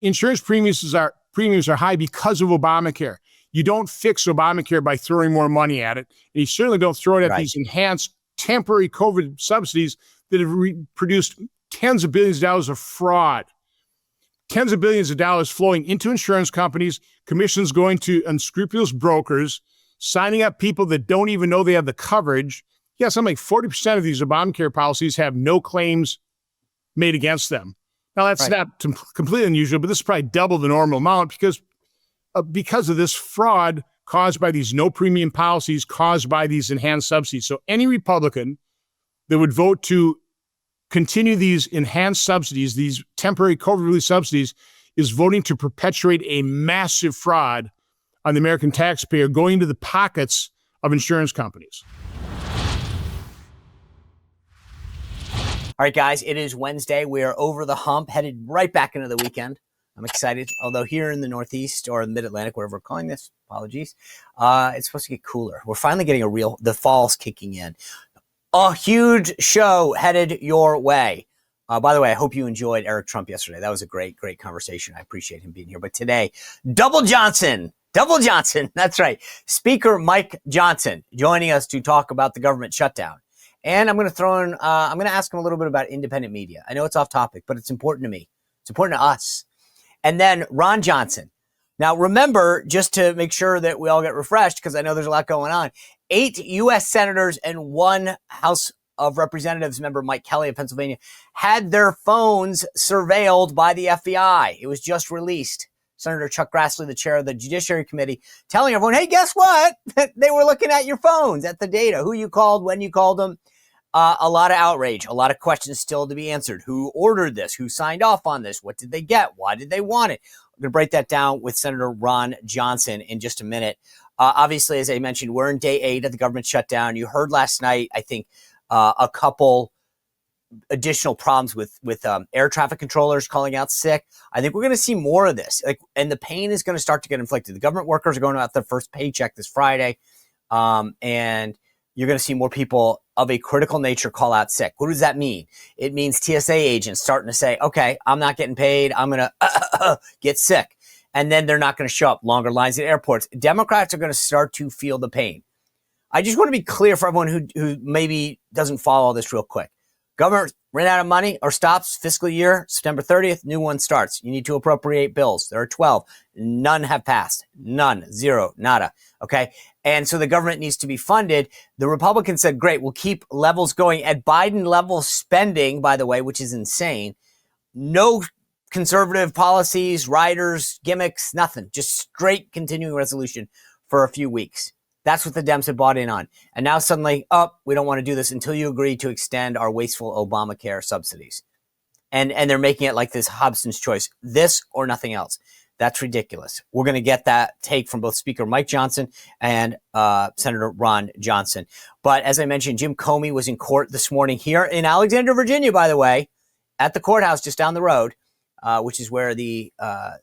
insurance premiums are high because of Obamacare. You don't fix Obamacare by throwing more money at it. And you certainly don't throw it at these enhanced temporary COVID subsidies that have produced tens of billions of dollars of fraud. Tens of billions of dollars flowing into insurance companies, commissions going to unscrupulous brokers, signing up people that don't even know they have the coverage. Yeah, something like 40% of these Obamacare policies have no claims made against them. Now, that's not completely unusual, but this is probably double the normal amount because of this fraud caused by these no premium policies caused by these enhanced subsidies. So any Republican that would vote to continue these enhanced subsidies, these temporary COVID relief subsidies, is voting to perpetuate a massive fraud on the American taxpayer going into the pockets of insurance companies. All right, guys, it is Wednesday. We are over the hump, headed right back into the weekend. I'm excited, although here in the Northeast or the Mid-Atlantic, whatever we're calling this, apologies, it's supposed to get cooler. We're finally getting the fall's kicking in. A huge show headed your way. By the way, I hope you enjoyed Eric Trump yesterday. That was a great, great conversation. I appreciate him being here. But today, Double Johnson, that's right. Speaker Mike Johnson joining us to talk about the government shutdown. And I'm going to I'm going to ask him a little bit about independent media. I know it's off topic, but it's important to me. It's important to us. And then Ron Johnson. Now, remember, just to make sure that we all get refreshed, because I know there's a lot going on, 8 U.S. senators and 1 House of Representatives member, Mike Kelly of Pennsylvania, had their phones surveilled by the FBI. It was just released. Senator Chuck Grassley, the chair of the Judiciary Committee, telling everyone, hey, guess what? They were looking at your phones, at the data, who you called, when you called them. A lot of outrage, a lot of questions still to be answered. Who ordered this? Who signed off on this? What did they get? Why did they want it? I'm going to break that down with Senator Ron Johnson in just a minute. Obviously, as I mentioned, we're in day 8 of the government shutdown. You heard last night, I think, a couple additional problems with air traffic controllers calling out sick. I think we're going to see more of this, and the pain is going to start to get inflicted. The government workers are going to have their first paycheck this Friday, and you're going to see more people of a critical nature call out sick. What does that mean? It means TSA agents starting to say, okay, I'm not getting paid. I'm going to get sick. And then they're not going to show up. Longer lines at airports. Democrats are going to start to feel the pain. I just want to be clear for everyone who maybe doesn't follow this real quick. Government ran out of money or stops fiscal year, September 30th, new one starts. You need to appropriate bills. There are 12. None have passed. None. Zero. Nada. Okay. And so the government needs to be funded. The Republicans said, great, we'll keep levels going at Biden level spending, by the way, which is insane. No conservative policies, riders, gimmicks, nothing. Just straight continuing resolution for a few weeks. That's what the Dems have bought in on. And now suddenly, we don't want to do this until you agree to extend our wasteful Obamacare subsidies. And they're making it like this Hobson's choice, this or nothing else. That's ridiculous. We're going to get that take from both Speaker Mike Johnson and Senator Ron Johnson. But as I mentioned, Jim Comey was in court this morning here in Alexandria, Virginia, by the way, at the courthouse just down the road, which is where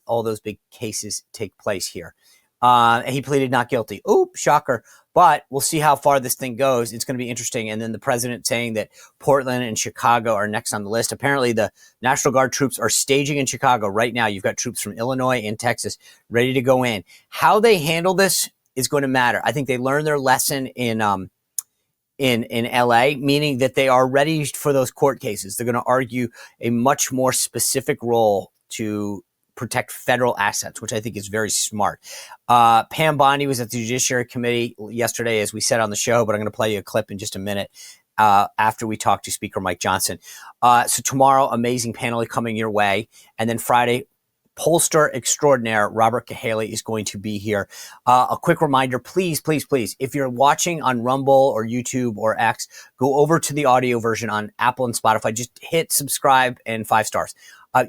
all those big cases take place here. And he pleaded not guilty. Oop, shocker. But we'll see how far this thing goes. It's going to be interesting. And then the president saying that Portland and Chicago are next on the list. Apparently, the National Guard troops are staging in Chicago right now. You've got troops from Illinois and Texas ready to go in. How they handle this is going to matter. I think they learned their lesson in LA, meaning that they are ready for those court cases. They're going to argue a much more specific role to protect federal assets, which I think is very smart. Pam Bondi was at the Judiciary Committee yesterday, as we said on the show, but I'm going to play you a clip in just a minute after we talk to Speaker Mike Johnson. So tomorrow, amazing panel coming your way. And then Friday, pollster extraordinaire Robert Cahaly is going to be here. A quick reminder, please, if you're watching on Rumble or YouTube or X, go over to the audio version on Apple and Spotify. Just hit subscribe and 5 stars.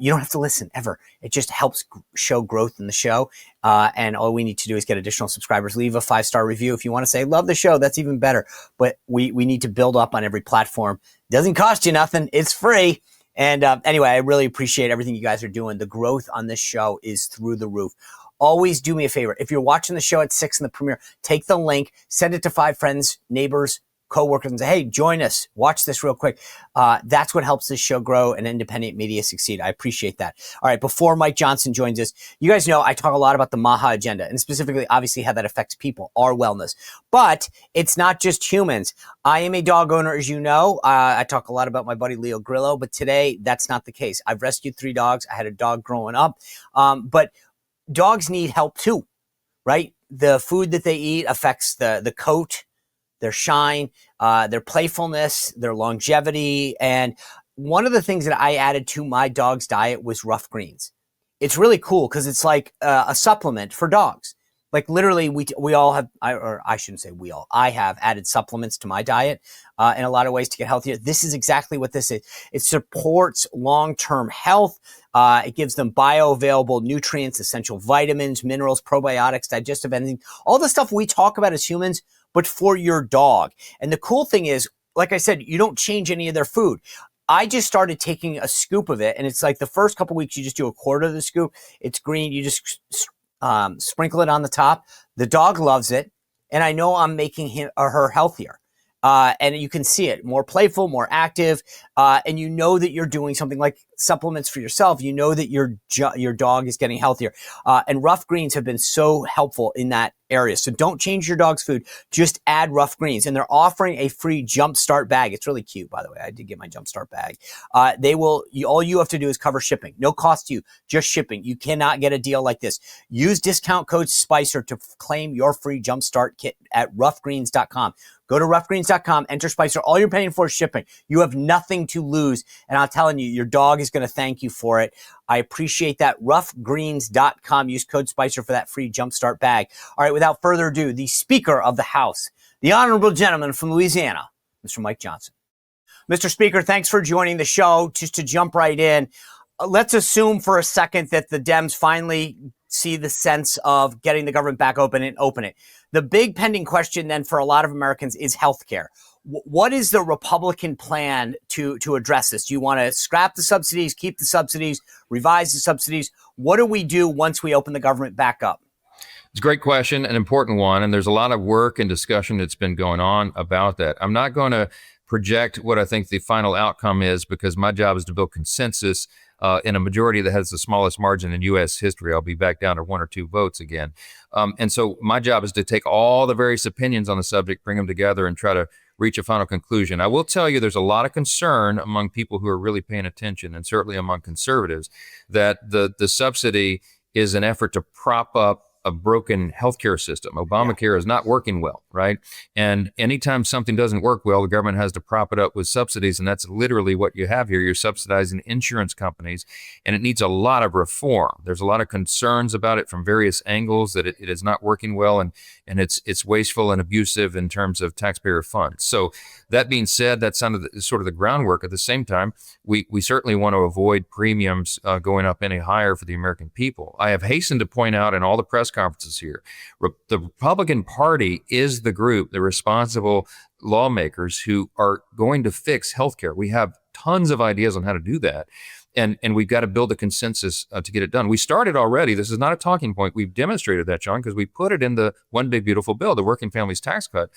You don't have to listen ever. It just helps show growth in the show. And all we need to do is get additional subscribers. Leave a 5-star review. If you want to say, love the show, that's even better. But we need to build up on every platform. Doesn't cost you nothing. It's free. And anyway, I really appreciate everything you guys are doing. The growth on this show is through the roof. Always do me a favor. If you're watching the show at 6 in the premiere, take the link, send it to 5 friends, neighbors, coworkers and say, hey, join us, watch this real quick. That's what helps this show grow and independent media succeed. I appreciate that. All right, before Mike Johnson joins us, you guys know I talk a lot about the MAHA agenda and specifically, obviously, how that affects people, our wellness. But it's not just humans. I am a dog owner, as you know. I talk a lot about my buddy Leo Grillo, but today that's not the case. I've rescued 3 dogs. I had a dog growing up, but dogs need help too, right? The food that they eat affects the coat, their shine, their playfulness, their longevity. And one of the things that I added to my dog's diet was Ruff Greens. It's really cool because it's like a supplement for dogs. Like literally, we all have, or I shouldn't say we all, I have added supplements to my diet in a lot of ways to get healthier. This is exactly what this is. It supports long-term health. It gives them bioavailable nutrients, essential vitamins, minerals, probiotics, digestive enzymes, all the stuff we talk about as humans, but for your dog. And the cool thing is, like I said, you don't change any of their food. I just started taking a scoop of it, and it's like the first couple of weeks, you just do a quarter of the scoop. It's green. You just sprinkle it on the top. The dog loves it, and I know I'm making him or her healthier. And you can see it, more playful, more active, and you know that you're doing something like supplements for yourself. You know that your dog is getting healthier. And Ruff Greens have been so helpful in that area. So don't change your dog's food. Just add Ruff Greens. And they're offering a free Jumpstart bag. It's really cute, by the way. I did get my Jumpstart bag. All you have to do is cover shipping. No cost to you, just shipping. You cannot get a deal like this. Use discount code SPICER to claim your free Jumpstart kit at ruffgreens.com. Go to ruffgreens.com, enter SPICER. All you're paying for is shipping. You have nothing to lose. And I'm telling you, your dog is going to thank you for it. I appreciate that. Ruffgreens.com. Use code SPICER for that free Jumpstart bag. All right, without further ado, the Speaker of the House, the honorable gentleman from Louisiana, Mr. Mike Johnson. Mr. Speaker, thanks for joining the show. Just to jump right in, let's assume for a second that the Dems finally see the sense of getting the government back open and open it. The big pending question then for a lot of Americans is healthcare. What is the Republican plan to address this? Do you want to scrap the subsidies, keep the subsidies, revise the subsidies? What do we do once we open the government back up? It's a great question, an important one, and there's a lot of work and discussion that's been going on about that. I'm not going to project what I think the final outcome is because my job is to build consensus in a majority that has the smallest margin in U.S. history. I'll be back down to 1 or 2 votes again. And so my job is to take all the various opinions on the subject, bring them together, and try to reach a final conclusion. I will tell you there's a lot of concern among people who are really paying attention, and certainly among conservatives, that the subsidy is an effort to prop up a broken healthcare system. Obamacare is not working well, right? And anytime something doesn't work well, the government has to prop it up with subsidies, and that's literally what you have here. You're subsidizing insurance companies, and it needs a lot of reform. There's a lot of concerns about it from various angles that it is not working well, and it's wasteful and abusive in terms of taxpayer funds. So that being said, that's sort of the groundwork. At the same time, we certainly want to avoid premiums going up any higher for the American people. I have hastened to point out in all the press conferences here, the Republican Party is the group, the responsible lawmakers who are going to fix healthcare. We have tons of ideas on how to do that. And we've got to build a consensus to get it done. We started already. This is not a talking point. We've demonstrated that, John, because we put it in the One Big Beautiful Bill, the Working Families Tax Cut.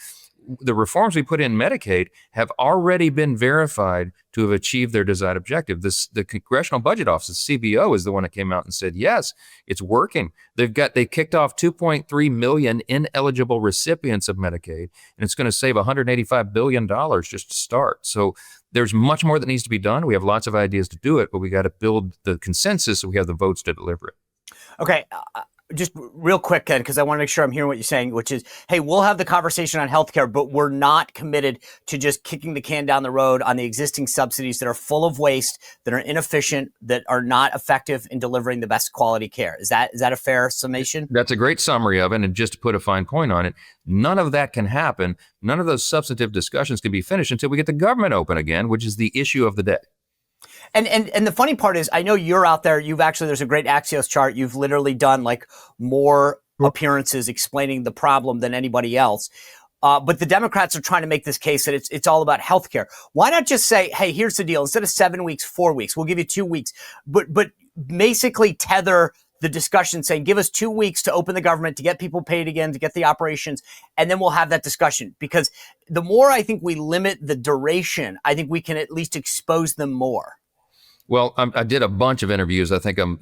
The reforms we put in Medicaid have already been verified to have achieved their desired objective. The Congressional Budget Office, the CBO, is the one that came out and said, yes, it's working. They kicked off 2.3 million ineligible recipients of Medicaid, and it's going to save $185 billion just to start. So there's much more that needs to be done. We have lots of ideas to do it, but we got to build the consensus so we have the votes to deliver it. Okay. Just real quick, Ken, because I want to make sure I'm hearing what you're saying, which is, hey, we'll have the conversation on healthcare, but we're not committed to just kicking the can down the road on the existing subsidies that are full of waste, that are inefficient, that are not effective in delivering the best quality care. Is that a fair summation? That's a great summary of it. And just to put a fine point on it, none of that can happen. None of those substantive discussions can be finished until we get the government open again, which is the issue of the day. And the funny part is, I know you're out there. There's a great Axios chart. You've literally done like more appearances explaining the problem than anybody else. But the Democrats are trying to make this case that it's all about healthcare. Why not just say, hey, here's the deal. Instead of 7 weeks, 4 weeks, we'll give you 2 weeks, but basically tether the discussion saying, give us 2 weeks to open the government, to get people paid again, to get the operations, and then we'll have that discussion. Because the more I think we limit the duration, I think we can at least expose them more. Well, I did a bunch of interviews. I think I'm,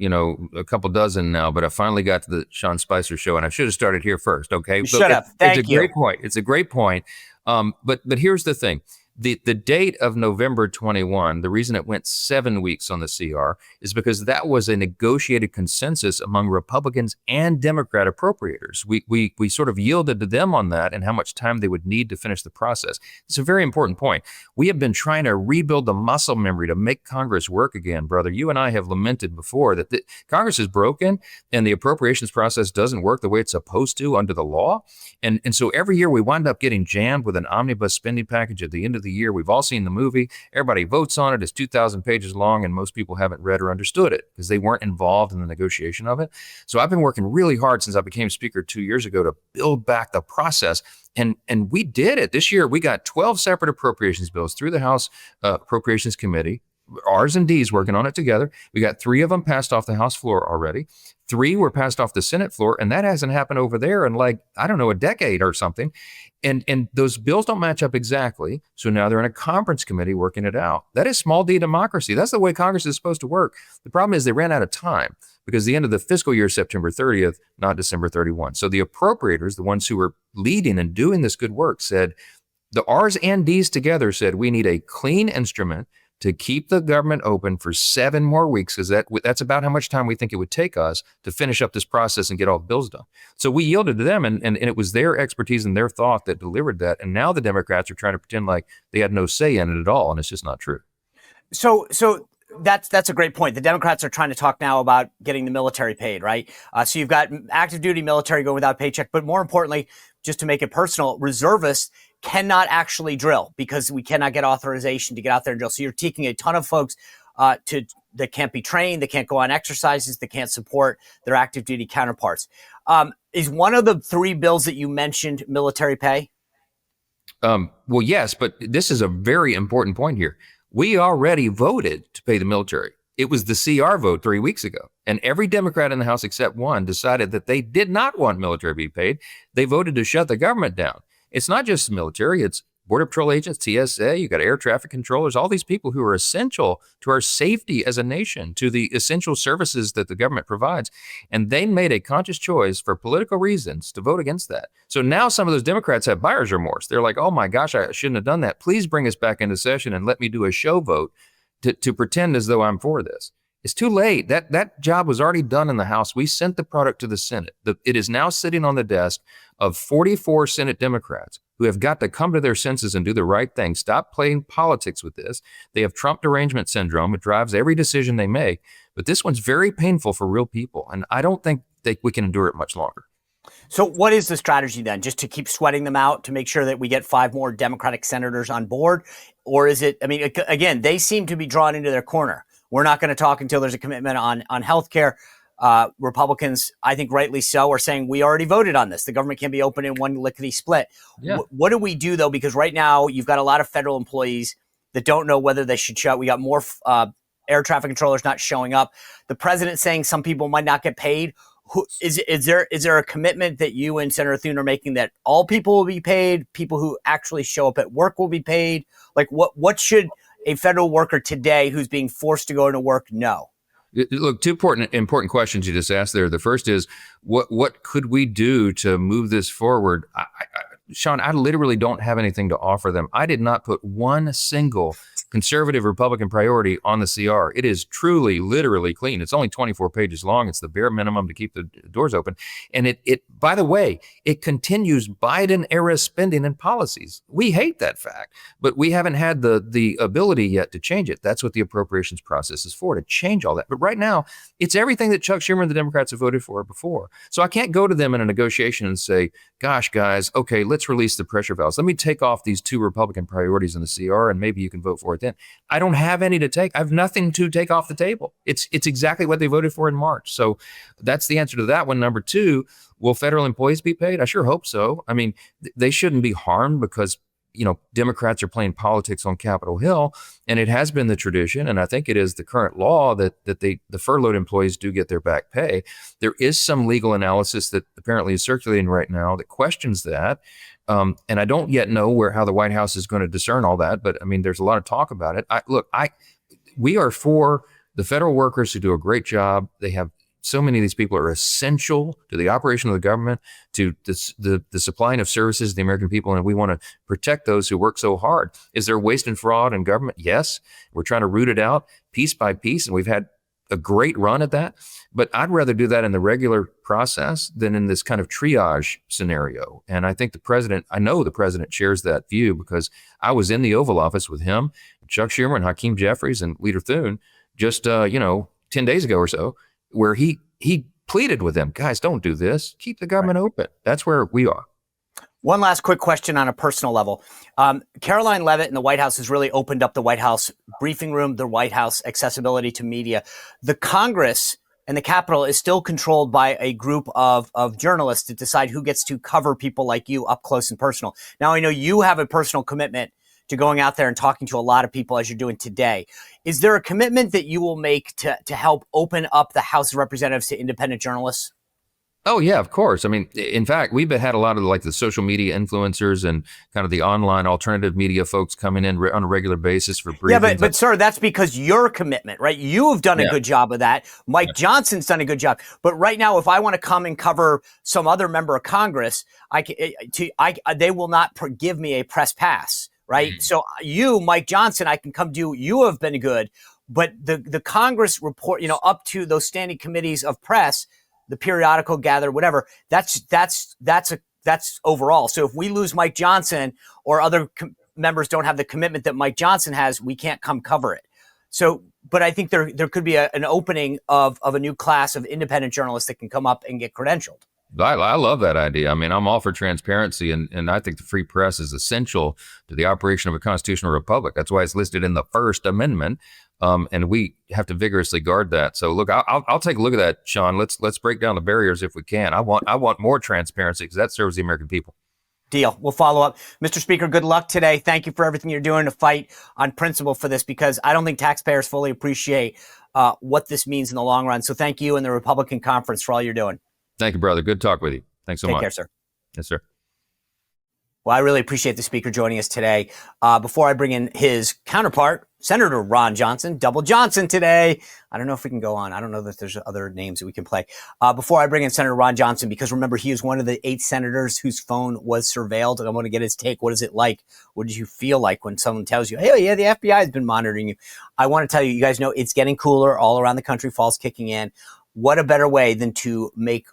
a couple dozen now, but I finally got to the Sean Spicer show, and I should have started here first. Okay, Shut up. Thank you. It's a great point. It's a great point. But here's the thing. The date of November 21, the reason it went 7 weeks on the CR is because that was a negotiated consensus among Republicans and Democrat appropriators. We sort of yielded to them on that and how much time they would need to finish the process. It's a very important point. We have been trying to rebuild the muscle memory to make Congress work again, brother. You and I have lamented before that Congress is broken and the appropriations process doesn't work the way it's supposed to under the law. And so every year we wind up getting jammed with an omnibus spending package at the end of the year. We've all seen the movie. Everybody votes on it. It's 2,000 pages long, and most people haven't read or understood it because they weren't involved in the negotiation of it. So I've been working really hard since I became Speaker 2 years ago to build back the process. And we did it. This year, we got 12 separate appropriations bills through the House Appropriations Committee. R's and D's working on it together. We got 3 of them passed off the House floor already. 3 were passed off the Senate floor, and that hasn't happened over there in a decade or something. And those bills don't match up exactly. So now they're in a conference committee working it out. That is small d democracy. That's the way Congress is supposed to work. The problem is they ran out of time because the end of the fiscal year is September 30th, not December 31. So the appropriators, the ones who were leading and doing this good work, said the R's and D's together said we need a clean instrument to keep the government open for 7 more weeks, because that's about how much time we think it would take us to finish up this process and get all the bills done. So we yielded to them, and it was their expertise and their thought that delivered that. And now the Democrats are trying to pretend like they had no say in it at all, and it's just not true. So that's a great point. The Democrats are trying to talk now about getting the military paid, right? So you've got active duty military going without paycheck, but more importantly, just to make it personal, reservists cannot actually drill because we cannot get authorization to get out there and drill. So you're taking a ton of folks that can't be trained, they can't go on exercises, they can't support their active duty counterparts. Is one of the 3 bills that you mentioned military pay? Well, yes, but this is a very important point here. We already voted to pay the military. It was the CR vote 3 weeks ago. And every Democrat in the House except one decided that they did not want military to be paid. They voted to shut the government down. It's not just the military. It's Border Patrol agents, TSA, you got air traffic controllers, all these people who are essential to our safety as a nation, to the essential services that the government provides. And they made a conscious choice for political reasons to vote against that. So now some of those Democrats have buyer's remorse. They're like, oh my gosh, I shouldn't have done that. Please bring us back into session and let me do a show vote to pretend as though I'm for this. It's too late. That job was already done in the House. We sent the product to the Senate. It is now sitting on the desk of 44 Senate Democrats who have got to come to their senses and do the right thing. Stop playing politics with this. They have Trump derangement syndrome. It drives every decision they make. But this one's very painful for real people. And I don't think that we can endure it much longer. So what is the strategy then? Just to keep sweating them out to make sure that we get 5 more Democratic senators on board? Or is it, again, they seem to be drawn into their corner. We're not going to talk until there's a commitment on health care. Republicans, I think rightly so, are saying we already voted on this. The government can't be open in one lickety split. Yeah. What do we do, though? Because right now you've got a lot of federal employees that don't know whether they should show up. We got more air traffic controllers not showing up. The president saying some people might not get paid. Is there a commitment that you and Senator Thune are making that all people will be paid? People who actually show up at work will be paid? Like what should a federal worker today who's being forced to go into work know? Look, 2 important questions you just asked there. The first is, what could we do to move this forward? Sean, I literally don't have anything to offer them. I did not put one single conservative Republican priority on the CR. It is truly, literally clean. It's only 24 pages long. It's the bare minimum to keep the doors open. And it by the way, it continues Biden era spending and policies. We hate that fact, but we haven't had the ability yet to change it. That's what the appropriations process is for, to change all that. But right now, it's everything that Chuck Schumer and the Democrats have voted for before. So I can't go to them in a negotiation and say, gosh, guys, okay, let's release the pressure valves. Let me take off these 2 Republican priorities in the CR and maybe you can vote for it then. I don't have any to take. I have nothing to take off the table. It's exactly what they voted for in March. So that's the answer to that one. Number 2, will federal employees be paid? I sure hope so. I mean, they shouldn't be harmed because Democrats are playing politics on Capitol Hill, and it has been the tradition, and I think it is the current law that the furloughed employees do get their back pay. There is some legal analysis that apparently is circulating right now that questions that. And I don't yet know how the White House is going to discern all that, but I mean, there's a lot of talk about it. We are for the federal workers who do a great job. So many of these people are essential to the operation of the government, to the supplying of services to the American people, and we want to protect those who work so hard. Is there waste and fraud in government? Yes. We're trying to root it out piece by piece, and we've had a great run at that. But I'd rather do that in the regular process than in this kind of triage scenario. And I think I know the president shares that view, because I was in the Oval Office with him, Chuck Schumer, and Hakeem Jeffries, and Leader Thune just 10 days ago or so, where he pleaded with them, guys, don't do this. Keep the government open. That's where we are. One last quick question on a personal level. Caroline Leavitt in the White House has really opened up the White House briefing room, the White House accessibility to media. The Congress and the Capitol is still controlled by a group of journalists to decide who gets to cover people like you up close and personal. Now, I know you have a personal commitment to going out there and talking to a lot of people as you're doing today. Is there a commitment that you will make to help open up the House of Representatives to independent journalists? Oh, yeah, of course. I mean, in fact, we've had a lot of the social media influencers and kind of the online alternative media folks coming in on a regular basis for briefings. Yeah, but sir, that's because your commitment, right? You have done a good job of that. Mike Johnson's done a good job. But right now, if I want to come and cover some other member of Congress, they will not give me a press pass. Right. So you, Mike Johnson, I can come do. You have been good. But the Congress report, up to those standing committees of press, the periodical gather, whatever, that's overall. So if we lose Mike Johnson or other members don't have the commitment that Mike Johnson has, we can't come cover it. So, but I think there could be an opening of a new class of independent journalists that can come up and get credentialed. I love that idea. I mean, I'm all for transparency, and I think the free press is essential to the operation of a constitutional republic. That's why it's listed in the First Amendment, and we have to vigorously guard that. So, look, I'll take a look at that, Sean. Let's break down the barriers if we can. I want more transparency, because that serves the American people. Deal. We'll follow up. Mr. Speaker, good luck today. Thank you for everything you're doing to fight on principle for this, because I don't think taxpayers fully appreciate what this means in the long run. So thank you and the Republican conference for all you're doing. Thank you, brother. Good talk with you. Thanks so much. Take care, sir. Yes, sir. Well, I really appreciate the speaker joining us today. Before I bring in his counterpart, Senator Ron Johnson, Double Johnson today. I don't know if we can go on. I don't know that there's other names that we can play. Before I bring in Senator Ron Johnson, because remember, he is one of the 8 senators whose phone was surveilled. I want to get his take. What is it like? What did you feel like when someone tells you, hey, yeah, the FBI has been monitoring you? I want to tell you, you guys know it's getting cooler all around the country. Fall's kicking in. What a better way than to make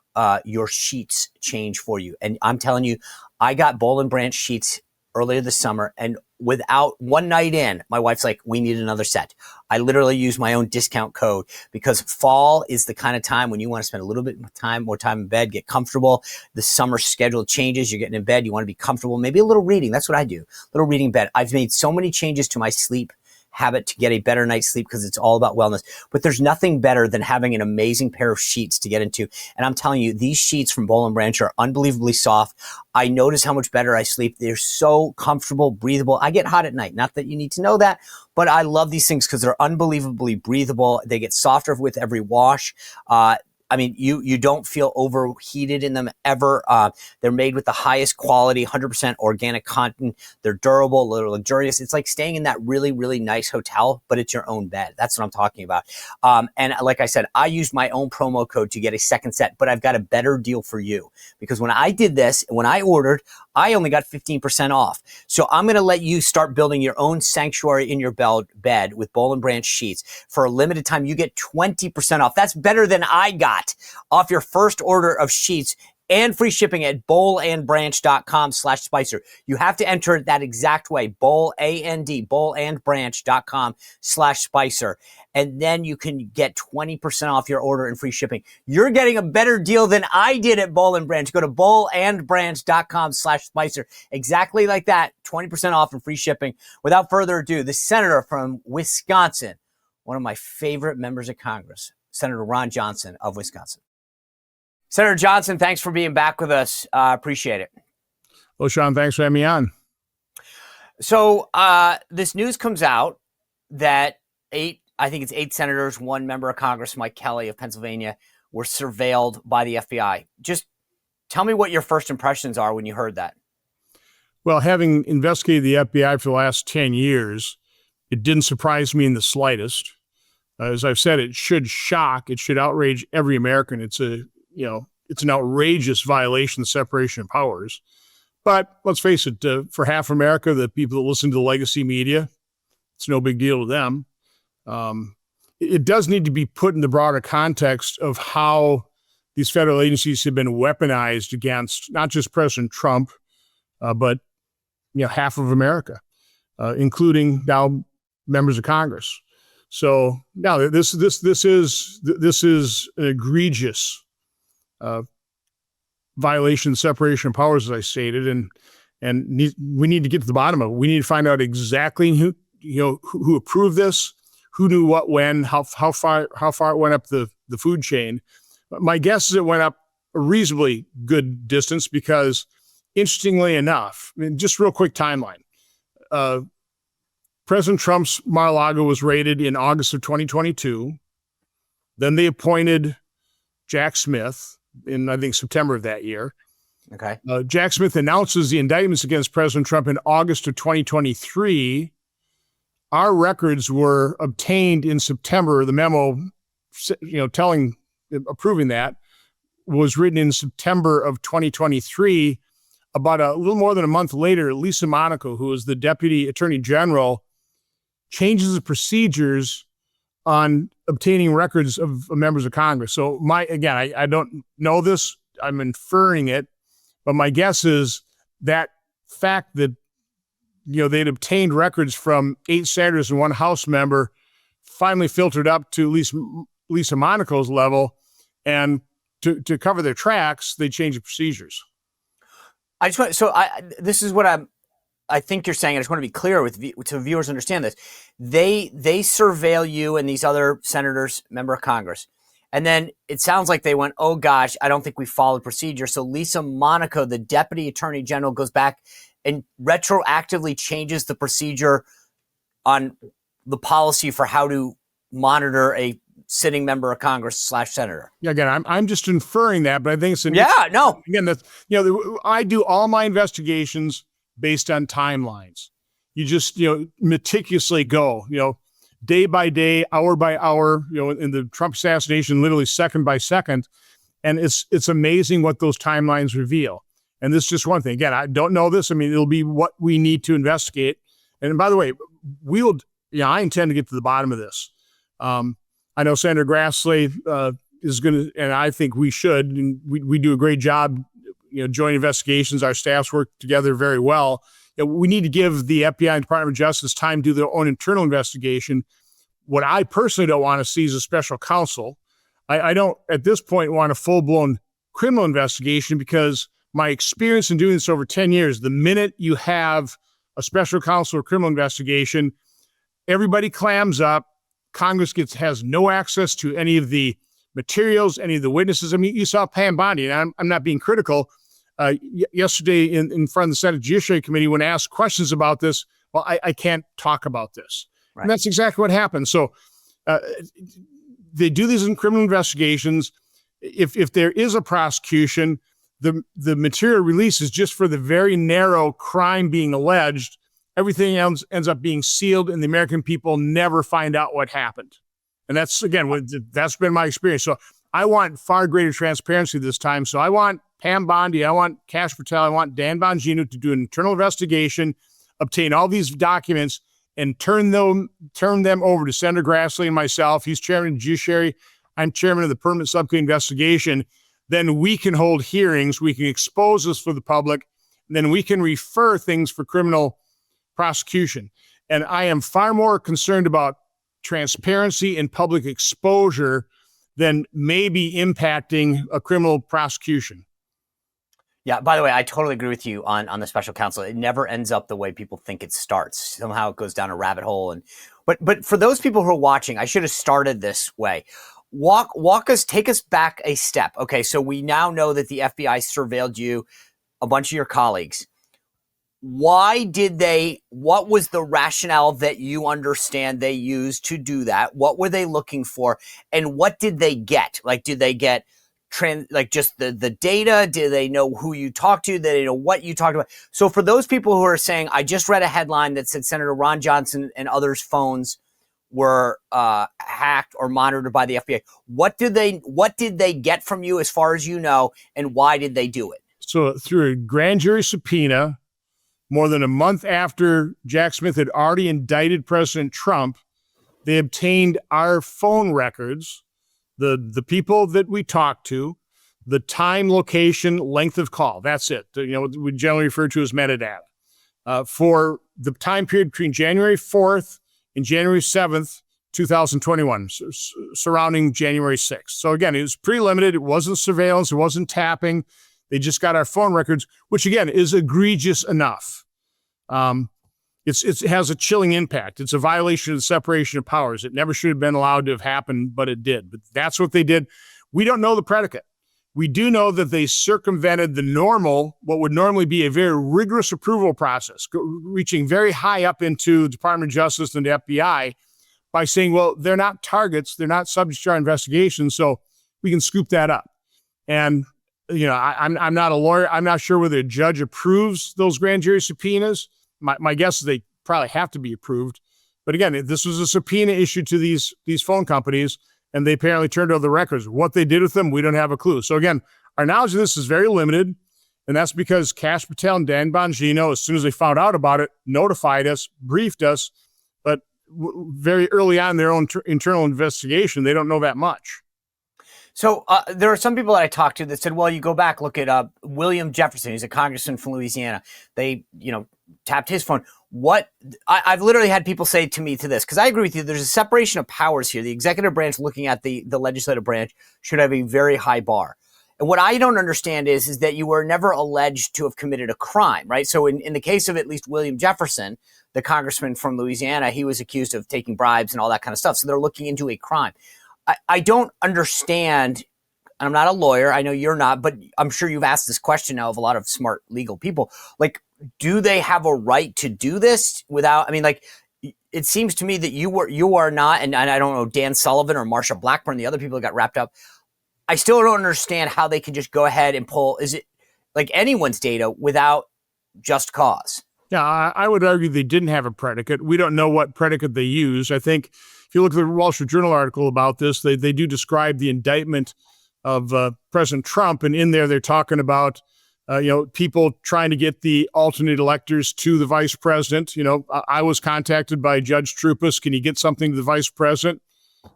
your sheets change for you. And I'm telling you, I got Boll Branch sheets earlier this summer, and without one night in, my wife's like, we need another set. I literally use my own discount code, because fall is the kind of time when you want to spend a little bit more time in bed, get comfortable. The summer schedule changes. You're getting in bed. You want to be comfortable. Maybe a little reading. That's what I do. A little reading in bed. I've made so many changes to my sleep habit to get a better night's sleep, because it's all about wellness. But there's nothing better than having an amazing pair of sheets to get into. And I'm telling you, these sheets from Boll Branch are unbelievably soft. I notice how much better I sleep. They're so comfortable, breathable. I get hot at night. Not that you need to know that, but I love these things because they're unbelievably breathable. They get softer with every wash. I mean, you don't feel overheated in them ever. They're made with the highest quality, 100% organic cotton. They're durable, a little luxurious. It's like staying in that really, really nice hotel, but it's your own bed. That's what I'm talking about. And like I said, I used my own promo code to get a second set, but I've got a better deal for you, because when I did this, when I ordered, I only got 15% off. So I'm going to let you start building your own sanctuary in your bed with Boll Branch sheets. For a limited time, you get 20% off. That's better than I got off your first order of sheets, and free shipping at bollandbranch.com/Spicer. You have to enter it that exact way. bollandbranch.com/Spicer. And then you can get 20% off your order and free shipping. You're getting a better deal than I did at Boll Branch. Go to bollandbranch.com/Spicer. Exactly like that. 20% off and free shipping. Without further ado, the senator from Wisconsin, one of my favorite members of Congress, Senator Ron Johnson of Wisconsin. Senator Johnson, thanks for being back with us. Appreciate it. Well, Sean, thanks for having me on. So this news comes out that eight senators, one member of Congress, Mike Kelly of Pennsylvania, were surveilled by the FBI. Just tell me what your first impressions are when you heard that. Well, having investigated the FBI for the last 10 years, it didn't surprise me in the slightest. As I've said, it should outrage every American. It's an outrageous violation of separation of powers. But let's face it, for half America, the people that listen to the legacy media, it's no big deal to them. It does need to be put in the broader context of how these federal agencies have been weaponized against not just President Trump, but half of America, including now members of Congress. So now this is an egregious violation of separation of powers, as I stated, and we need to get to the bottom of it. We need to find out exactly who approved this, who knew what, when, how far it went up the food chain. My guess is it went up a reasonably good distance because, interestingly enough, just real quick timeline. President Trump's Mar-a-Lago was raided in August of 2022. Then they appointed Jack Smith in, I think, September of that year. Okay. Jack Smith announces the indictments against President Trump in August of 2023. Our records were obtained in September. The memo, approving that was written in September of 2023. About a little more than a month later, Lisa Monaco, who is the Deputy Attorney General, changes the procedures on obtaining records of members of Congress. So I don't know this, I'm inferring it, but my guess is that fact that, they'd obtained records from 8 senators and 1 House member finally filtered up to at least Lisa Monaco's level, and to cover their tracks, they changed the procedures. This is what I think you're saying. I just want to be clear so viewers understand this. They surveil you and these other senators, member of Congress. And then it sounds like they went, oh gosh, I don't think we followed procedure. So Lisa Monaco, the Deputy Attorney General, goes back and retroactively changes the procedure on the policy for how to monitor a sitting member of Congress / senator. Yeah, again, I'm just inferring that, but I think it's I do all my investigations based on timelines. You just meticulously go day by day, hour by hour. In the Trump assassination, literally second by second, and it's amazing what those timelines reveal. And this is just one thing. Again, I don't know this. I mean, it'll be what we need to investigate. And by the way, I intend to get to the bottom of this. I know Senator Grassley is going to, and I think we should, and we do a great job, joint investigations. Our staffs work together very well. We need to give the FBI and Department of Justice time to do their own internal investigation. What I personally don't want to see is a special counsel. I don't, at this point, want a full-blown criminal investigation because my experience in doing this over 10 years, the minute you have a special counsel or criminal investigation, everybody clams up. Congress has no access to any of the materials, any of the witnesses. I mean, you saw Pam Bondi, and I'm not being critical. Yesterday in front of the Senate Judiciary Committee, when asked questions about this, well, I can't talk about this. Right. And that's exactly what happened. So they do these in criminal investigations. If there is a prosecution, the material release is just for the very narrow crime being alleged. Everything else ends up being sealed, and the American people never find out what happened. And that's been my experience. So I want far greater transparency this time. So I want Pam Bondi, I want Kash Patel, I want Dan Bongino to do an internal investigation, obtain all these documents, and turn them over to Senator Grassley and myself. He's chairman of the Judiciary. I'm chairman of the Permanent Subcommittee Investigation. Then we can hold hearings. We can expose this for the public. And then we can refer things for criminal prosecution. And I am far more concerned about transparency and public exposure than maybe impacting a criminal prosecution. Yeah, by the way, I totally agree with you on the special counsel. It never ends up the way people think it starts. Somehow it goes down a rabbit hole. But for those people who are watching, I should have started this way. Take us back a step. Okay, so we now know that the FBI surveilled you, a bunch of your colleagues. what was the rationale that you understand they used to do that? What were they looking for? And what did they get? Like, did they get just the data? Did they know who you talked to? Did they know what you talked about? So for those people who are saying, I just read a headline that said Senator Ron Johnson and others' phones were hacked or monitored by the FBI. What did they get from you as far as you know, and why did they do it? So through a grand jury subpoena, more than a month after Jack Smith had already indicted President Trump, they obtained our phone records, the people that we talked to, the time, location, length of call. That's it. We generally refer to as metadata. For the time period between January 4th and January 7th, 2021, surrounding January 6th. So again, it was pretty limited. It wasn't surveillance. It wasn't tapping. They just got our phone records, which again is egregious enough. It has a chilling impact. It's a violation of the separation of powers. It never should have been allowed to have happened, but it did. But that's what they did. We don't know the predicate. We do know that they circumvented what would normally be a very rigorous approval process, reaching very high up into the Department of Justice and the FBI by saying, well, they're not targets. They're not subject to our investigation, so we can scoop that up. And I'm not a lawyer. I'm not sure whether a judge approves those grand jury subpoenas. My guess is they probably have to be approved. But again, this was a subpoena issued to these phone companies, and they apparently turned over the records. What they did with them, we don't have a clue. So again, our knowledge of this is very limited, and that's because Kash Patel and Dan Bongino, as soon as they found out about it, notified us, briefed us, but very early on in their own internal investigation, they don't know that much. So there are some people that I talked to that said, well, you go back, look at William Jefferson. He's a congressman from Louisiana. They, tapped his phone. I've literally had people say to me this, because I agree with you, there's a separation of powers here. The executive branch looking at the legislative branch should have a very high bar. And what I don't understand is that you were never alleged to have committed a crime, right? So in the case of at least William Jefferson, the congressman from Louisiana, he was accused of taking bribes and all that kind of stuff. So they're looking into a crime. I don't understand, and I'm not a lawyer, I know you're not, but I'm sure you've asked this question now of a lot of smart legal people. Like, do they have a right to do this without, it seems to me that you are not, and I don't know, Dan Sullivan or Marsha Blackburn, the other people that got wrapped up, I still don't understand how they can just go ahead and pull, is it like anyone's data without just cause? Yeah, I would argue they didn't have a predicate. We don't know what predicate they used. I think if you look at the Wall Street Journal article about this, they do describe the indictment of President Trump. And in there, they're talking about, people trying to get the alternate electors to the vice president. I was contacted by Judge Troupas. Can you get something to the vice president?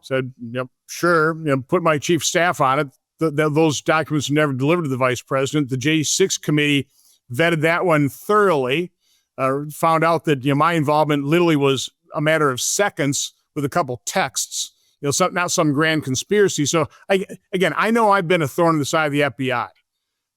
Said, sure. Put my chief staff on it. Those documents were never delivered to the vice president. The J6 committee vetted that one thoroughly. Found out that my involvement literally was a matter of seconds with a couple texts, not some grand conspiracy. So I know I've been a thorn in the side of the FBI,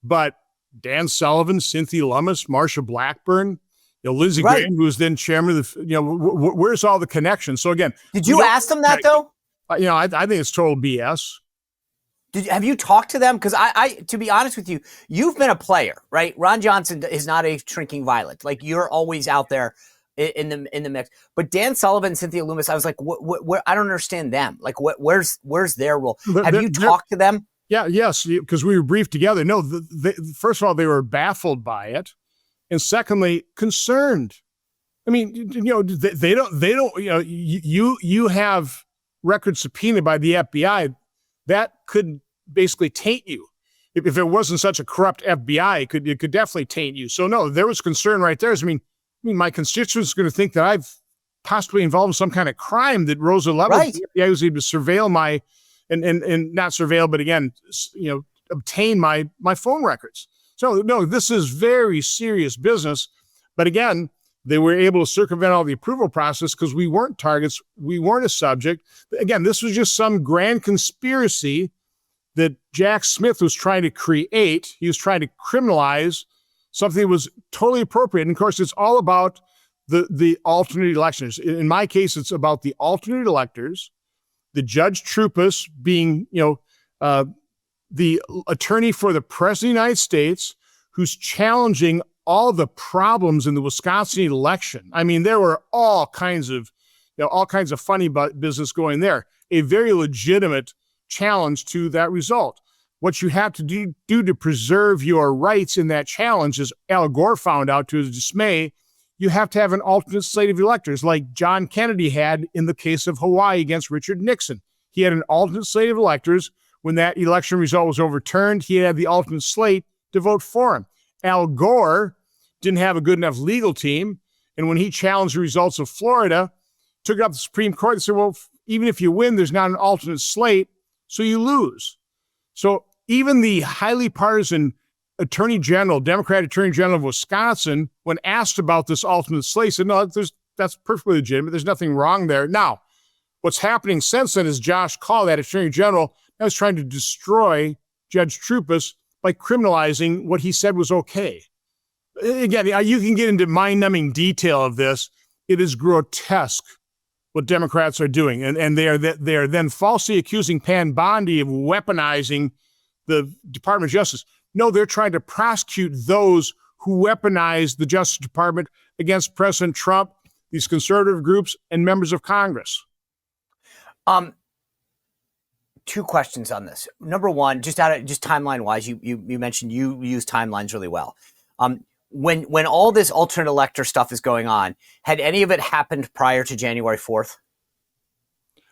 but Dan Sullivan, Cynthia Lummis, Marsha Blackburn, Lindsey Graham, who was then chairman of the, where's all the connections? So again, did you ask them that though? I think it's total BS. Have you talked to them? Because I, to be honest with you, you've been a player, right? Ron Johnson is not a shrinking violet. Like, you're always out there in the mix. But Dan Sullivan, Cynthia Lummis, I was like, what, I don't understand them. Like, where's their role? Have you talked to them? Yeah, yes, because we were briefed together. No, first of all, they were baffled by it, and secondly, concerned. I mean, they don't. You have records subpoenaed by the FBI that could basically taint you. If it wasn't such a corrupt FBI, it could definitely taint you. So no, there was concern right there. I mean, my constituents are going to think that I've possibly involved in some kind of crime that rose a level. Right. The FBI was able to surveil my, and not surveil, but again, obtain my phone records. So no, this is very serious business. But again, they were able to circumvent all the approval process because we weren't targets. We weren't a subject. Again, this was just some grand conspiracy that Jack Smith was trying to create. He was trying to criminalize something that was totally appropriate. And of course, it's all about the alternate elections. In my case, it's about the alternate electors, the Judge Troupas being, the attorney for the President of the United States, who's challenging all the problems in the Wisconsin election. I mean, there were all kinds of funny business going there. A very legitimate challenge to that result. What you have to do to preserve your rights in that challenge, as Al Gore found out to his dismay, you have to have an alternate slate of electors like John Kennedy had in the case of Hawaii against Richard Nixon. He had an alternate slate of electors. When that election result was overturned, he had the alternate slate to vote for him. Al Gore didn't have a good enough legal team. And when he challenged the results of Florida, took it up to the Supreme Court and said, well, even if you win, there's not an alternate slate, so you lose. So even the highly partisan Democratic Attorney General of Wisconsin, when asked about this alternate slate, said, no, that's perfectly legitimate. There's nothing wrong there. Now, what's happening since then is Josh Kaul, that Attorney General, now is trying to destroy Judge Troupas by criminalizing what he said was okay. Again, you can get into mind-numbing detail of this. It is grotesque what Democrats are doing. And they are then falsely accusing Pam Bondi of weaponizing the Department of Justice. No, they're trying to prosecute those who weaponize the Justice Department against President Trump, these conservative groups, and members of Congress. Two questions on this. Number one, just timeline wise, you mentioned you use timelines really well. When all this alternate elector stuff is going on, had any of it happened prior to January 4th?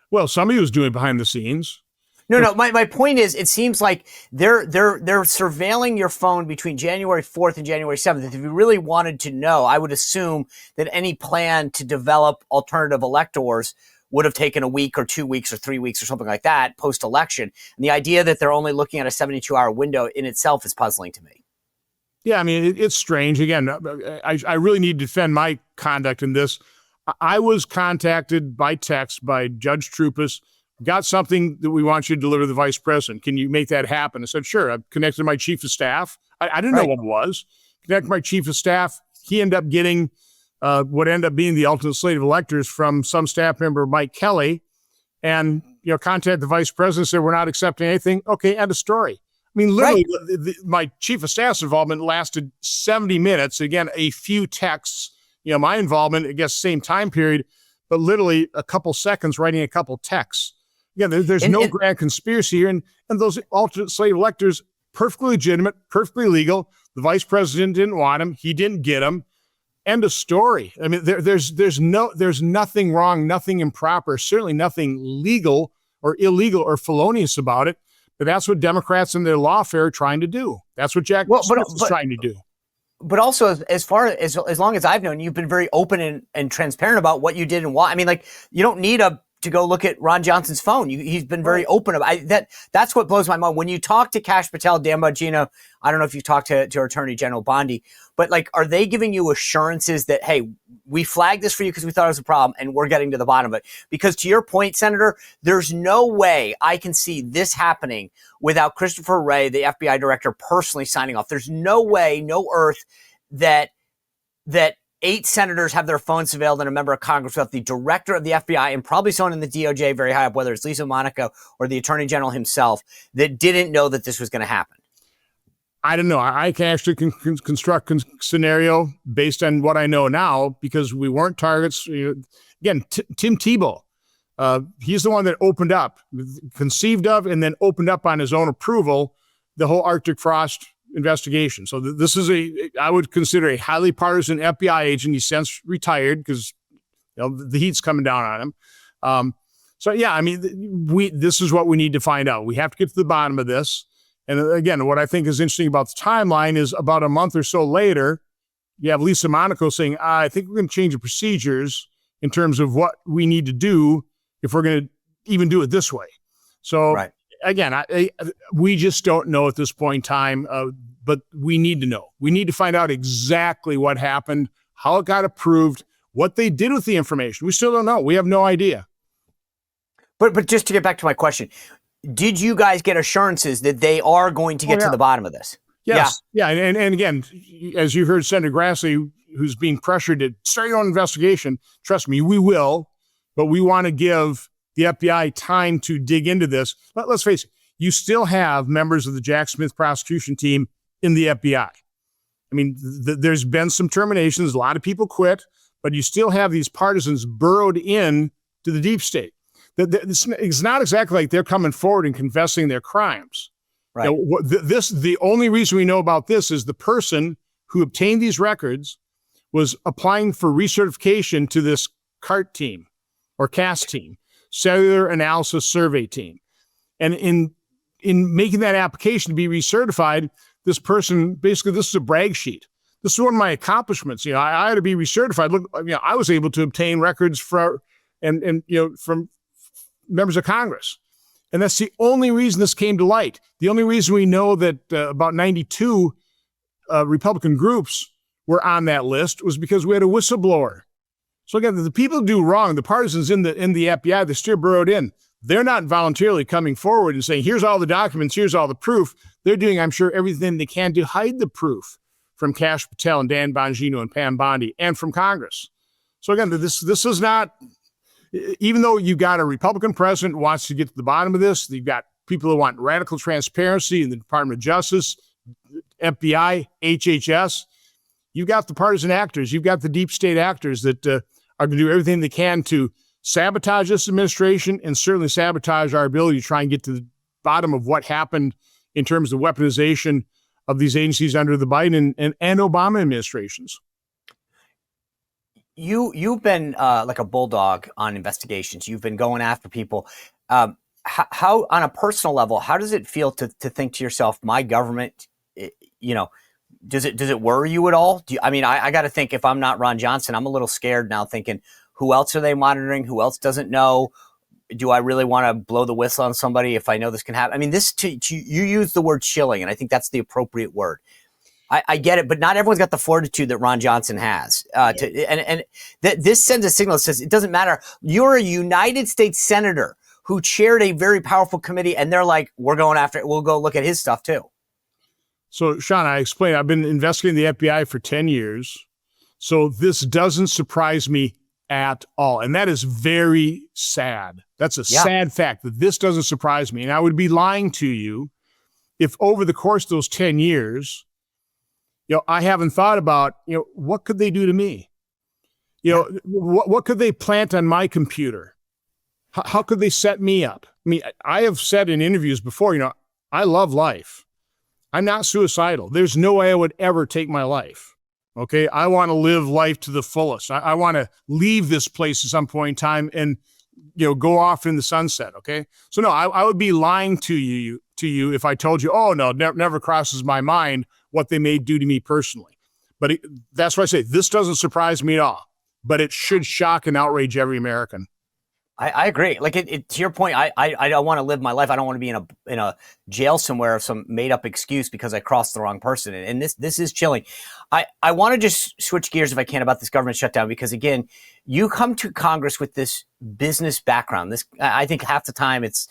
Well, somebody was doing it behind the scenes. No. My point is, it seems like they're surveilling your phone between January 4th and January 7th. If you really wanted to know, I would assume that any plan to develop alternative electors would have taken a week or 2 weeks or 3 weeks or something like that post-election. And the idea that they're only looking at a 72-hour window in itself is puzzling to me. Yeah, I mean, it's strange. Again, I really need to defend my conduct in this. I was contacted by text by Judge Troupas, got something that we want you to deliver to the vice president. Can you make that happen? I said, sure. I connected to my chief of staff. I didn't know what it was. Connected to my chief of staff. He ended up getting what ended up being the alternate slate of electors from some staff member, Mike Kelly, and contacted the vice president, said, we're not accepting anything. Okay, end of story. I mean, literally, my chief of staff's involvement lasted 70 minutes. Again, a few texts. My involvement, I guess, same time period, but literally a couple seconds writing a couple texts. Again, there's no grand conspiracy here. And those alternate slate electors, perfectly legitimate, perfectly legal. The vice president didn't want them. He didn't get them. End of story. I mean, there's nothing wrong, nothing improper, certainly nothing legal or illegal or felonious about it. But that's what Democrats in their lawfare are trying to do. That's what Jack Smith is trying to do. But also, as long as I've known, you've been very open and transparent about what you did and why. I mean, like, you don't need to go look at Ron Johnson's phone. He's been very open about that's what blows my mind. When you talk to Kash Patel, Dan Bongino, I don't know if you talked to Attorney General Bondi, but like, are they giving you assurances that, hey, we flagged this for you because we thought it was a problem and we're getting to the bottom of it? Because to your point, Senator, there's no way I can see this happening without Christopher Wray, the FBI director, personally signing off. There's no way, no earth that 8 senators have their phones surveilled and a member of Congress without the director of the FBI and probably someone in the DOJ very high up, whether it's Lisa Monaco or the Attorney General himself, that didn't know that this was going to happen. I don't know. I can actually construct a scenario based on what I know now because we weren't targets. Again, Tim Tebow, he's the one that opened up, conceived of, and then opened up on his own approval the whole Arctic Frost investigation. So this is I would consider a highly partisan FBI agent. He's since retired because the heat's coming down on him. So yeah, I mean, this is what we need to find out. We have to get to the bottom of this. And again, what I think is interesting about the timeline is about a month or so later, you have Lisa Monaco saying, I think we're going to change the procedures in terms of what we need to do if we're going to even do it this way. So again, we just don't know at this point in time, but we need to know. We need to find out exactly what happened, how it got approved, what they did with the information. We still don't know. We have no idea. But just to get back to my question, did you guys get assurances that they are going to get to the bottom of this? Yes. Yeah. And again, as you heard Senator Grassley, who's being pressured to start your own investigation, trust me, we will, but we want to give the FBI time to dig into this. But let's face it, you still have members of the Jack Smith prosecution team in the FBI. I mean, there's been some terminations. A lot of people quit, but you still have these partisans burrowed in to the deep state. It's not exactly like they're coming forward and confessing their crimes. Right. The only reason we know about this is the person who obtained these records was applying for recertification to this CART team or CAS team, Cellular Analysis Survey Team. And in making that application to be recertified, this person, basically, this is a brag sheet. This is one of my accomplishments. I had to be recertified. Look, I was able to obtain records from members of Congress. And that's the only reason this came to light. The only reason we know that about 92 Republican groups were on that list was because we had a whistleblower. So again, the people who do wrong, the partisans in the FBI, they're still burrowed in. They're not voluntarily coming forward and saying, here's all the documents, here's all the proof. They're doing, I'm sure, everything they can to hide the proof from Kash Patel and Dan Bongino and Pam Bondi and from Congress. So again, this is not, even though you got a Republican president who wants to get to the bottom of this, you've got people who want radical transparency in the Department of Justice, FBI, HHS. You've got the partisan actors. You've got the deep state actors that are going to do everything they can to sabotage this administration and certainly sabotage our ability to try and get to the bottom of what happened in terms of weaponization of these agencies under the Biden and Obama administrations. You've been like a bulldog on investigations. You've been going after people. How on a personal level, how does it feel to think to yourself, my government, does it worry you at all? I got to think, if I'm not Ron Johnson, I'm a little scared now, thinking, who else are they monitoring? Who else doesn't know? Do I really want to blow the whistle on somebody if I know this can happen? I mean, you use the word chilling, and I think that's the appropriate word. I get it, but not everyone's got the fortitude that Ron Johnson has. This sends a signal that says it doesn't matter. You're a United States senator who chaired a very powerful committee, and they're like, we're going after it. We'll go look at his stuff too. So, Sean, I explained, I've been investigating the FBI for 10 years. So this doesn't surprise me at all. And that is very sad. That's a sad fact that this doesn't surprise me. And I would be lying to you if over the course of those 10 years, I haven't thought about, what could they do to me? What could they plant on my computer? How could they set me up? I mean, I have said in interviews before, I love life. I'm not suicidal. There's no way I would ever take my life. Okay. I want to live life to the fullest. I want to leave this place at some point in time and, go off in the sunset. Okay. So no, I would be lying to you if I told you, oh no, never crosses my mind what they may do to me personally. But that's why I say this doesn't surprise me at all, but it should shock and outrage every American. I agree. Like to your point, I don't want to live my life. I don't want to be in a jail somewhere of some made up excuse because I crossed the wrong person. And this is chilling. I want to just switch gears if I can about this government shutdown, because again, you come to Congress with this business background. I think half the time it's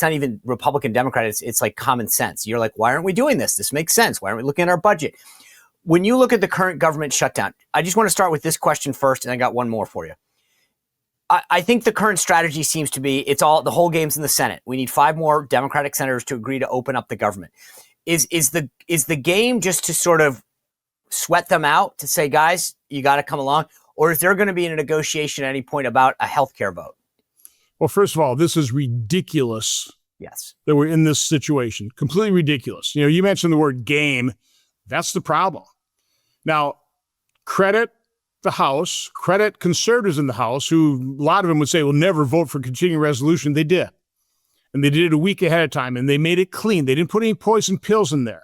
not even Republican, Democrat. It's like common sense. You're like, why aren't we doing this? This makes sense. Why aren't we looking at our budget? When you look at the current government shutdown, I just want to start with this question first, and I got one more for you. I think the current strategy seems to be the whole game's in the Senate. We need 5 more Democratic senators to agree to open up the government. Is the game just to sort of sweat them out to say, guys, you got to come along? Or is there going to be a negotiation at any point about a healthcare vote? Well, first of all, this is ridiculous. Yes. That we're in this situation. Completely ridiculous. You mentioned the word game. That's the problem. Now, credit the House, credit conservatives in the House, who a lot of them would say will never vote for continuing resolution. They did. And they did it a week ahead of time, and they made it clean. They didn't put any poison pills in there.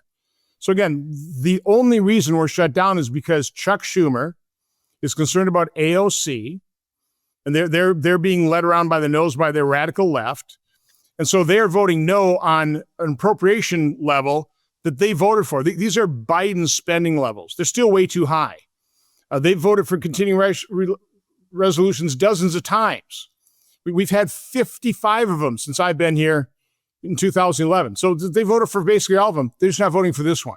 So again, the only reason we're shut down is because Chuck Schumer is concerned about AOC, and they're being led around by the nose by their radical left. And so they're voting no on an appropriation level that they voted for. These are Biden spending levels. They're still way too high. They voted for continuing resolutions dozens of times. We've had 55 of them since I've been here in 2011. So they voted for basically all of them. They're just not voting for this one.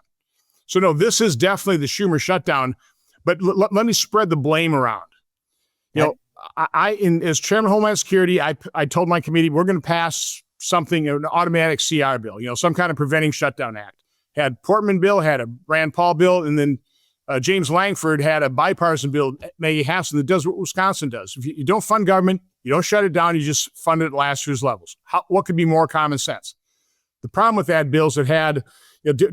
So no, this is definitely the Schumer shutdown. But let me spread the blame around. As Chairman of Homeland Security, I told my committee we're going to pass something, an automatic CR bill, some kind of preventing shutdown act. had Portman bill, had a Rand Paul bill, and then James Langford had a bipartisan bill, Maggie Hassan, that does what Wisconsin does. If you don't fund government, you don't shut it down, you just fund it at last year's levels. What could be more common sense? The problem with that bill is it had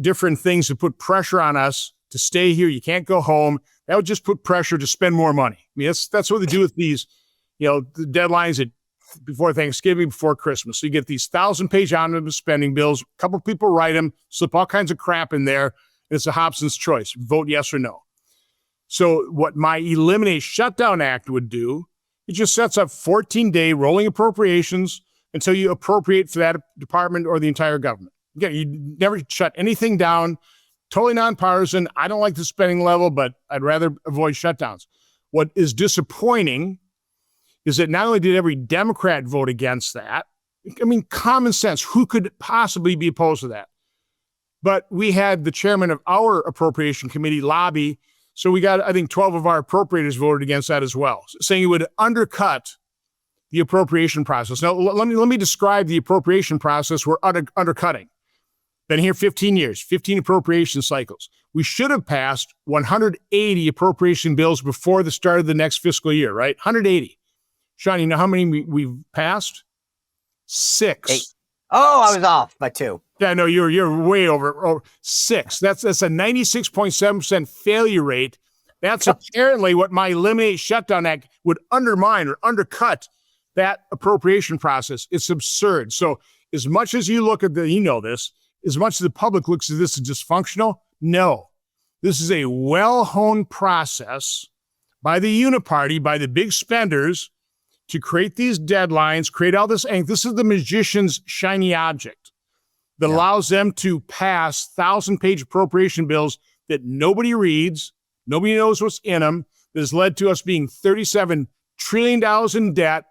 different things to put pressure on us to stay here. You can't go home. That would just put pressure to spend more money. I mean, that's what they do with these, the deadlines before Thanksgiving, before Christmas. So you get these 1,000-page omnibus spending bills. A couple of people write them, slip all kinds of crap in there. And it's a Hobson's choice. Vote yes or no. So what my Eliminate Shutdown Act would do, it just sets up 14-day rolling appropriations until you appropriate for that department or the entire government. Again, you never shut anything down. Totally nonpartisan. I don't like the spending level, but I'd rather avoid shutdowns. What is disappointing is that not only did every Democrat vote against that, I mean, common sense, who could possibly be opposed to that? But we had the chairman of our appropriation committee lobby, so we got, I think, 12 of our appropriators voted against that as well, saying it would undercut the appropriation process. Now, let me describe the appropriation process we're undercutting. Been here 15 years, 15 appropriation cycles. We should have passed 180 appropriation bills before the start of the next fiscal year, right? 180. Sean, you know how many we've passed? 6. 8. Oh, I was off by 2. Yeah, no, you're way over 6. That's a 96.7% failure rate. That's apparently what my Eliminate Shutdown Act would undermine or undercut that appropriation process. It's absurd. So as much as you look at this, as much as the public looks at this as dysfunctional, no. This is a well-honed process by the uniparty, by the big spenders, to create these deadlines, create all this ink. This is the magician's shiny object that allows them to pass 1,000-page appropriation bills that nobody reads, nobody knows what's in them, that has led to us being $37 trillion in debt,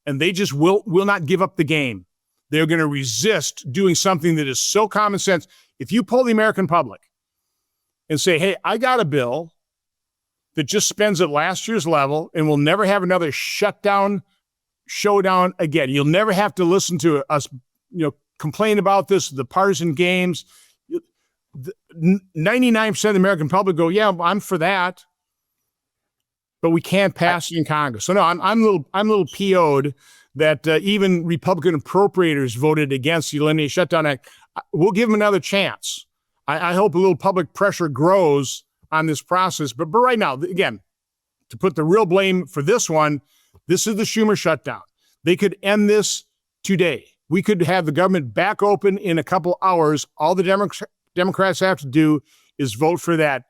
and they just will not give up the game. They're going to resist doing something that is so common sense. If you poll the American public and say, hey, I got a bill that just spends at last year's level and we'll never have another showdown again. You'll never have to listen to us, complain about this, the partisan games. 99% of the American public go, yeah, I'm for that. But we can't pass it in Congress. So no, I'm a little PO'd that even Republican appropriators voted against the Eliminate Shutdown Act. We'll give them another chance. I hope a little public pressure grows on this process. But right now, again, to put the real blame for this one, this is the Schumer shutdown. They could end this today. We could have the government back open in a couple hours. All the Democrats have to do is vote for that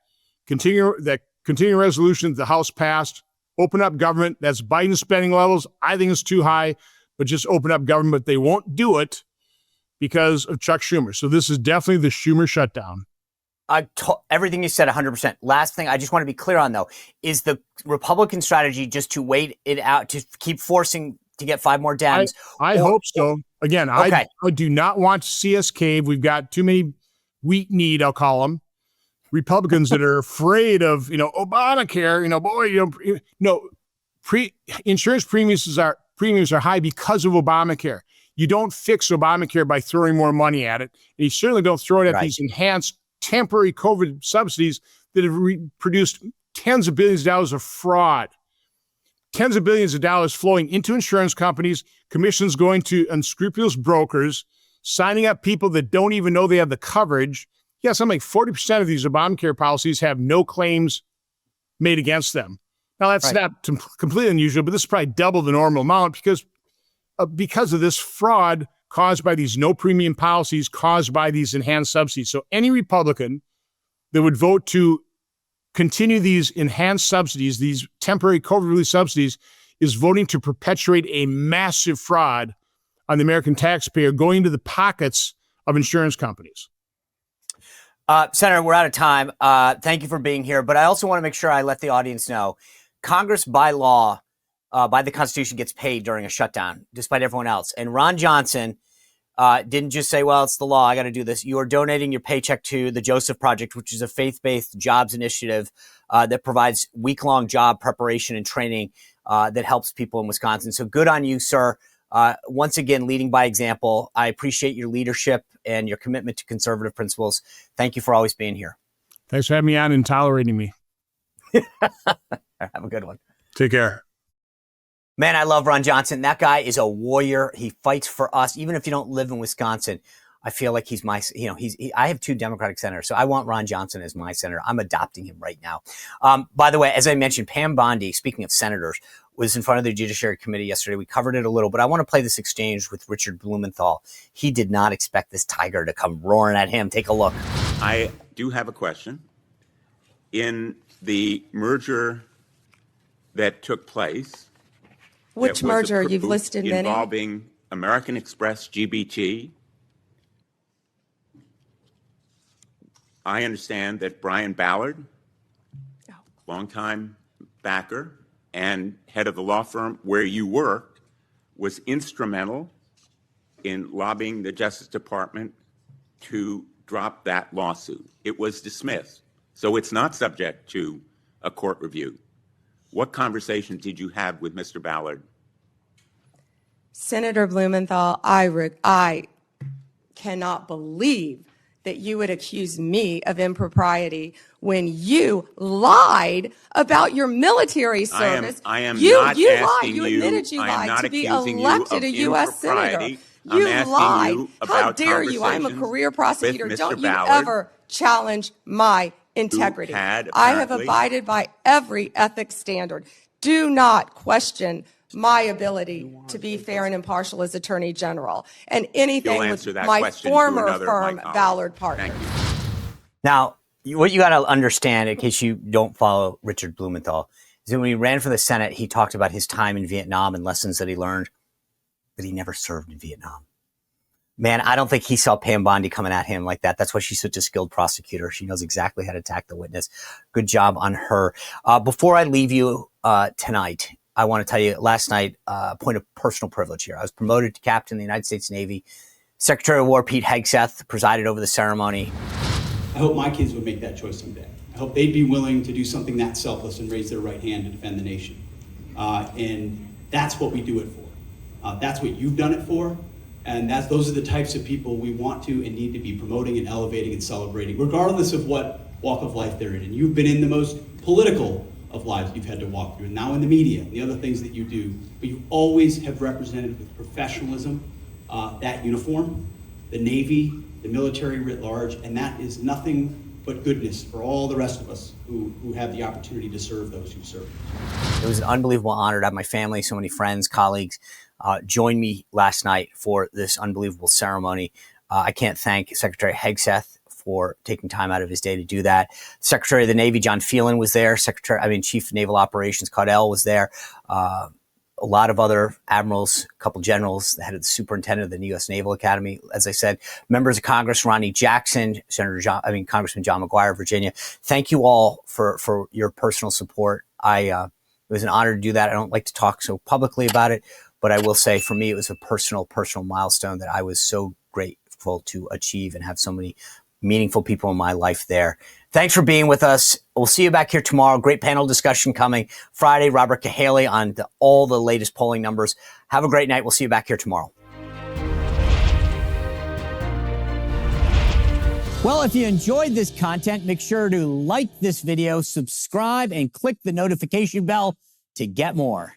continuing resolution the House passed. Open up government. That's Biden spending levels. I think it's too high, but just open up government. But they won't do it because of Chuck Schumer. So this is definitely the Schumer shutdown. Everything you said 100%. Last thing I just want to be clear on, though, is the Republican strategy just to wait it out, to keep forcing to get 5 more Dems? I hope so. Again, okay. I do not want to see us cave. We've got too many weak-kneed, I'll call them, Republicans that are afraid of, Obamacare, insurance premiums are high because of Obamacare. You don't fix Obamacare by throwing more money at it. And you certainly don't throw it at these enhanced temporary COVID subsidies that have produced tens of billions of dollars of fraud, tens of billions of dollars flowing into insurance companies, commissions going to unscrupulous brokers, signing up people that don't even know they have the coverage. Yeah, something like 40% of these Obamacare policies have no claims made against them. Now, that's not completely unusual, but this is probably double the normal amount because of this fraud caused by these no premium policies, caused by these enhanced subsidies. So any Republican that would vote to continue these enhanced subsidies, these temporary COVID relief subsidies, is voting to perpetuate a massive fraud on the American taxpayer going into the pockets of insurance companies. Senator, we're out of time. Thank you for being here. But I also want to make sure I let the audience know Congress by law, by the Constitution, gets paid during a shutdown, despite everyone else. And Ron Johnson didn't just say, well, it's the law, I got to do this. You are donating your paycheck to the Joseph Project, which is a faith-based jobs initiative that provides week-long job preparation and training that helps people in Wisconsin. So good on you, sir. once again, leading by example. I appreciate your leadership and your commitment to conservative principles. Thank you for always being here. Thanks for having me on and tolerating me. Have a good one. Take care. Man, I love Ron Johnson. That guy is a warrior. He fights for us. Even if you don't live in Wisconsin, I feel like he's my, I have 2 Democratic senators, so I want Ron Johnson as my senator. I'm adopting him right now. By the way, as I mentioned, Pam Bondi, speaking of senators, was in front of the Judiciary Committee yesterday. We covered it a little, but I want to play this exchange with Richard Blumenthal. He did not expect this tiger to come roaring at him. Take a look. I do have a question. In the merger that took place, which merger? You've listed many. Involving American Express GBT. I understand that Brian Ballard, longtime backer and head of the law firm where you worked, was instrumental in lobbying the Justice Department to drop that lawsuit. It was dismissed, so it's not subject to a court review. What conversations did you have with Mr. Ballard? Senator Blumenthal, I cannot believe that you would accuse me of impropriety when you lied about your military service. I am you not lied. asking You you. admitted you I am lied not to be accusing you elected of a U.S. senator. impropriety. You I'm asking lied. you How about dare you? I'm a conversations career prosecutor. with Mr. Don't you Ballard, ever challenge my integrity. had I have apparently- abided by every ethics standard. Do not question my ability to be fair and impartial as Attorney General, and anything You'll with answer that my question to former another of my firm, colleagues. Ballard Partners. Thank you. Now, what you got to understand, in case you don't follow Richard Blumenthal, is that when he ran for the Senate, he talked about his time in Vietnam and lessons that he learned, but he never served in Vietnam. Man, I don't think he saw Pam Bondi coming at him like that. That's why she's such a skilled prosecutor. She knows exactly how to attack the witness. Good job on her. Before I leave you tonight, I want to tell you, last night, a point of personal privilege here. I was promoted to captain of the United States Navy. Secretary of War Pete Hegseth presided over the ceremony. I hope my kids would make that choice someday. I hope they'd be willing to do something that selfless and raise their right hand to defend the nation. And that's what we do it for. That's what you've done it for. And those are the types of people we want to and need to be promoting and elevating and celebrating, regardless of what walk of life they're in. And you've been in the most political of lives you've had to walk through, and now in the media and the other things that you do. But you always have represented with professionalism that uniform, the Navy, the military writ large, and that is nothing but goodness for all the rest of us who have the opportunity to serve those who serve. It was an unbelievable honor to have my family, so many friends, colleagues join me last night for this unbelievable ceremony. I can't thank Secretary Hegseth for taking time out of his day to do that. Secretary of the Navy, John Phelan, was there. Chief of Naval Operations, Caudell, was there. A lot of other admirals, a couple generals, the head of the superintendent of the U.S. Naval Academy. As I said, members of Congress, Ronnie Jackson, Congressman John McGuire of Virginia. Thank you all for your personal support. It was an honor to do that. I don't like to talk so publicly about it, but I will say for me, it was a personal milestone that I was so grateful to achieve and have so many meaningful people in my life there. Thanks for being with us. We'll see you back here tomorrow. Great panel discussion coming Friday. Robert Cahaley on all the latest polling numbers. Have a great night. We'll see you back here tomorrow. Well, if you enjoyed this content, make sure to like this video, subscribe, and click the notification bell to get more.